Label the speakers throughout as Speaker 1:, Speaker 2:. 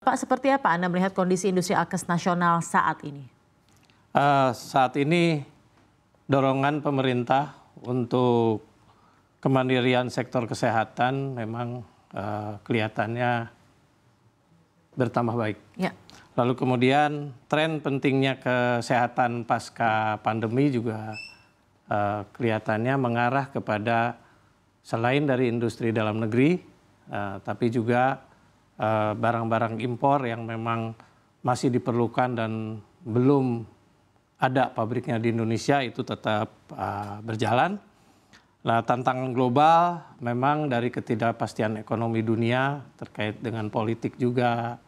Speaker 1: Pak, seperti apa Anda melihat kondisi industri alkes nasional saat ini?
Speaker 2: Saat ini dorongan pemerintah untuk kemandirian sektor kesehatan memang kelihatannya bertambah baik.
Speaker 1: Ya.
Speaker 2: Lalu kemudian tren pentingnya kesehatan pasca pandemi juga kelihatannya mengarah kepada selain dari industri dalam negeri, tapi juga barang-barang impor yang memang masih diperlukan dan belum ada pabriknya di Indonesia itu tetap berjalan. Nah, tantangan global memang dari ketidakpastian ekonomi dunia terkait dengan politik juga,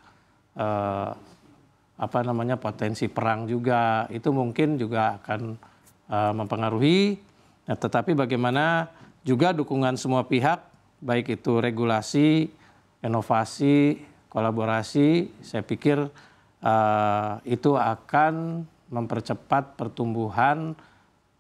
Speaker 2: potensi perang juga, itu mungkin juga akan mempengaruhi. Nah, tetapi bagaimana juga dukungan semua pihak, baik itu regulasi, inovasi, kolaborasi, saya pikir itu akan mempercepat pertumbuhan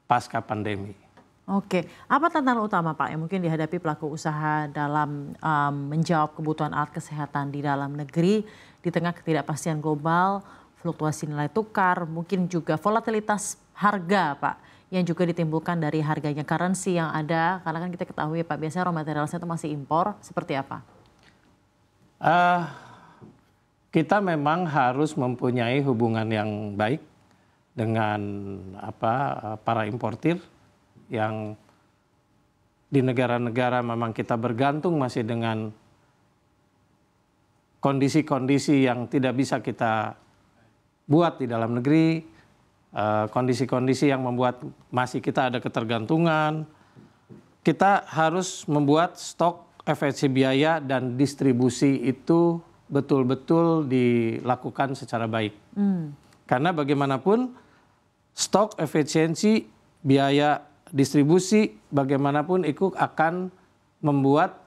Speaker 2: pasca pandemi.
Speaker 1: Oke, apa tantangan utama Pak yang mungkin dihadapi pelaku usaha dalam menjawab kebutuhan alat kesehatan di dalam negeri di tengah ketidakpastian global, fluktuasi nilai tukar, mungkin juga volatilitas harga Pak yang juga ditimbulkan dari harganya currency yang ada, karena kan kita ketahui Pak biasanya raw materialnya itu masih impor, seperti apa?
Speaker 2: Kita memang harus mempunyai hubungan yang baik dengan para importir yang di negara-negara memang kita bergantung masih dengan kondisi-kondisi yang tidak bisa kita buat di dalam negeri, kondisi-kondisi yang membuat masih kita ada ketergantungan. Kita harus membuat stok efisiensi biaya dan distribusi itu betul-betul dilakukan secara baik. Karena bagaimanapun stok efisiensi biaya distribusi bagaimanapun itu akan membuat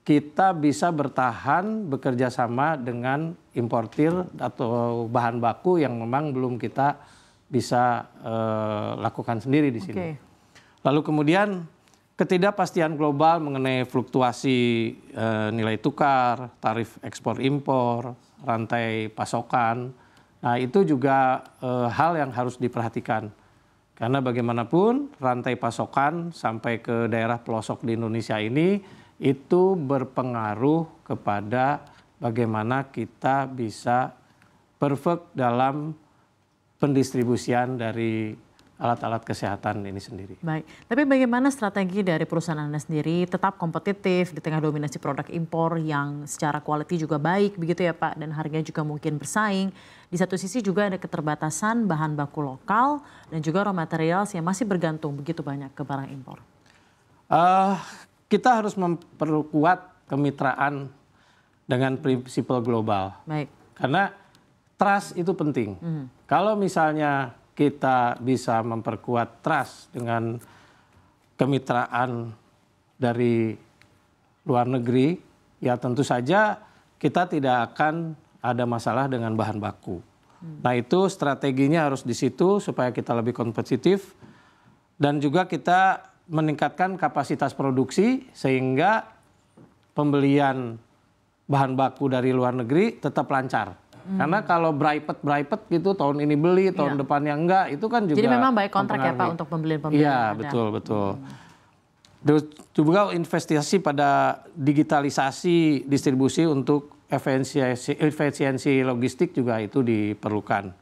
Speaker 2: kita bisa bertahan bekerja sama dengan importir atau bahan baku yang memang belum kita bisa lakukan sendiri di sini. Lalu kemudian ketidakpastian global mengenai fluktuasi nilai tukar, tarif ekspor impor, rantai pasokan. Nah, itu juga hal yang harus diperhatikan. Karena bagaimanapun rantai pasokan sampai ke daerah pelosok di Indonesia ini itu berpengaruh kepada bagaimana kita bisa perfect dalam pendistribusian dari alat-alat kesehatan ini sendiri.
Speaker 1: Baik, tapi bagaimana strategi dari perusahaan Anda sendiri tetap kompetitif di tengah dominasi produk impor yang secara quality juga baik begitu ya Pak, dan harganya juga mungkin bersaing. Di satu sisi juga ada keterbatasan bahan baku lokal dan juga raw materials yang masih bergantung begitu banyak ke barang impor.
Speaker 2: Kita harus memperkuat kemitraan dengan prinsip global.
Speaker 1: Baik.
Speaker 2: Karena trust itu penting. Kalau misalnya kita bisa memperkuat trust dengan kemitraan dari luar negeri, ya tentu saja kita tidak akan ada masalah dengan bahan baku. Nah, itu strateginya harus di situ supaya kita lebih kompetitif dan juga kita meningkatkan kapasitas produksi sehingga pembelian bahan baku dari luar negeri tetap lancar. Karena kalau beripet gitu tahun ini beli, tahun depannya enggak, itu kan juga.
Speaker 1: Jadi memang baik kontrak ya Pak untuk pembelian-pembelian.
Speaker 2: Iya, betul. Juga investasi pada digitalisasi distribusi untuk efisiensi logistik juga itu diperlukan.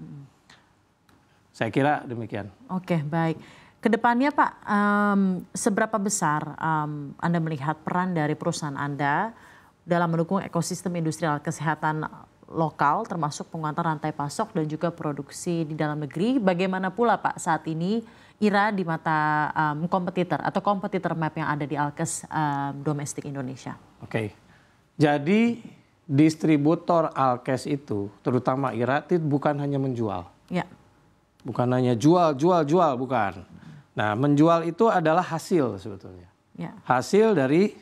Speaker 2: Saya kira demikian.
Speaker 1: Oke, baik. Kedepannya Pak, seberapa besar Anda melihat peran dari perusahaan Anda dalam mendukung ekosistem industrial kesehatan lokal termasuk penguatan rantai pasok dan juga produksi di dalam negeri. Bagaimana pula Pak saat ini IRA di mata kompetitor atau kompetitor map yang ada di alkes domestik Indonesia?
Speaker 2: Oke. Jadi distributor alkes itu terutama IRA itu bukan hanya menjual.
Speaker 1: Ya.
Speaker 2: Bukan hanya jual, bukan. Nah, menjual itu adalah hasil sebetulnya.
Speaker 1: Ya.
Speaker 2: Hasil dari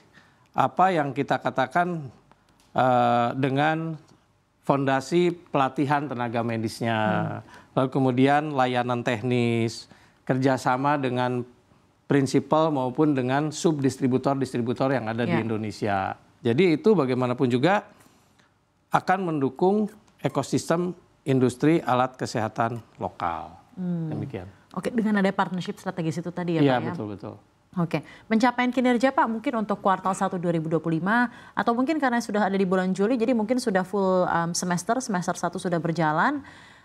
Speaker 2: apa yang kita katakan dengan fondasi pelatihan tenaga medisnya, lalu kemudian layanan teknis, kerjasama dengan prinsipal maupun dengan subdistributor-distributor yang ada di Indonesia. Jadi itu bagaimanapun juga akan mendukung ekosistem industri alat kesehatan lokal. Demikian.
Speaker 1: Oke, dengan ada partnership strategis itu tadi ya Pak ya?
Speaker 2: Iya, betul-betul.
Speaker 1: Oke, pencapaian kinerja Pak mungkin untuk kuartal 1 2025 atau mungkin karena sudah ada di bulan Juli jadi mungkin sudah full semester 1 sudah berjalan.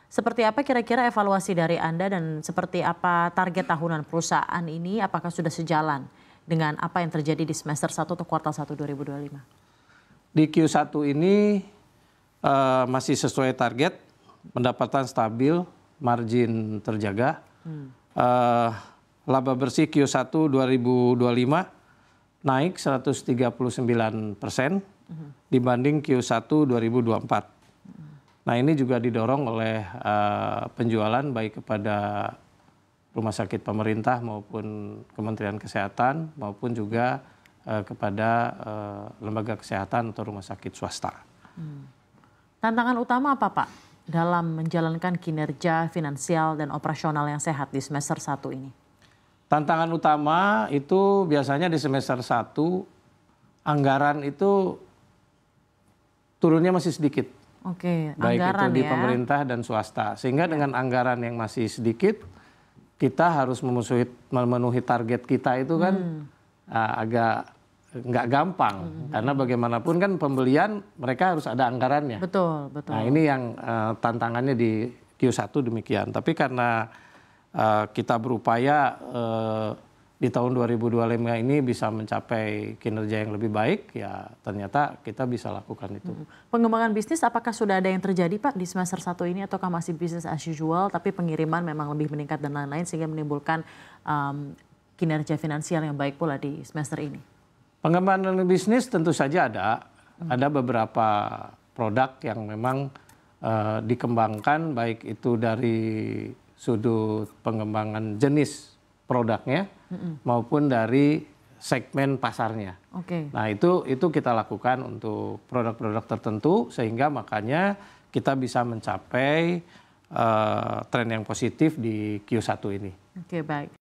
Speaker 1: Seperti apa kira-kira evaluasi dari Anda dan seperti apa target tahunan perusahaan ini, apakah sudah sejalan dengan apa yang terjadi di semester 1 atau kuartal 1 2025?
Speaker 2: Di Q1 ini masih sesuai target, pendapatan stabil, margin terjaga. Laba bersih Q1 2025 naik 139% dibanding Q1 2024. Nah ini juga didorong oleh penjualan baik kepada rumah sakit pemerintah maupun Kementerian Kesehatan maupun juga kepada lembaga kesehatan atau rumah sakit swasta.
Speaker 1: Tantangan utama apa Pak dalam menjalankan kinerja finansial dan operasional yang sehat di semester 1 ini?
Speaker 2: Tantangan utama itu biasanya di semester 1 anggaran itu turunnya masih sedikit.
Speaker 1: Oke,
Speaker 2: baik
Speaker 1: anggaran
Speaker 2: itu di
Speaker 1: ya.
Speaker 2: pemerintah dan swasta. Sehingga dengan anggaran yang masih sedikit, kita harus memenuhi target kita itu kan agak nggak gampang. Karena bagaimanapun kan pembelian mereka harus ada anggarannya.
Speaker 1: Betul, betul.
Speaker 2: Nah ini yang tantangannya di Q1 demikian. Tapi karena kita berupaya di tahun 2025 ini bisa mencapai kinerja yang lebih baik, ya ternyata kita bisa lakukan itu.
Speaker 1: Pengembangan bisnis apakah sudah ada yang terjadi Pak di semester 1 ini ataukah masih business as usual tapi pengiriman memang lebih meningkat dan lain-lain sehingga menimbulkan kinerja finansial yang baik pula di semester ini?
Speaker 2: Pengembangan bisnis tentu saja ada beberapa produk yang memang dikembangkan baik itu dari sudut pengembangan jenis produknya maupun dari segmen pasarnya.
Speaker 1: Oke.
Speaker 2: Nah itu kita lakukan untuk produk-produk tertentu sehingga makanya kita bisa mencapai tren yang positif di Q1 ini.
Speaker 1: Oke, baik.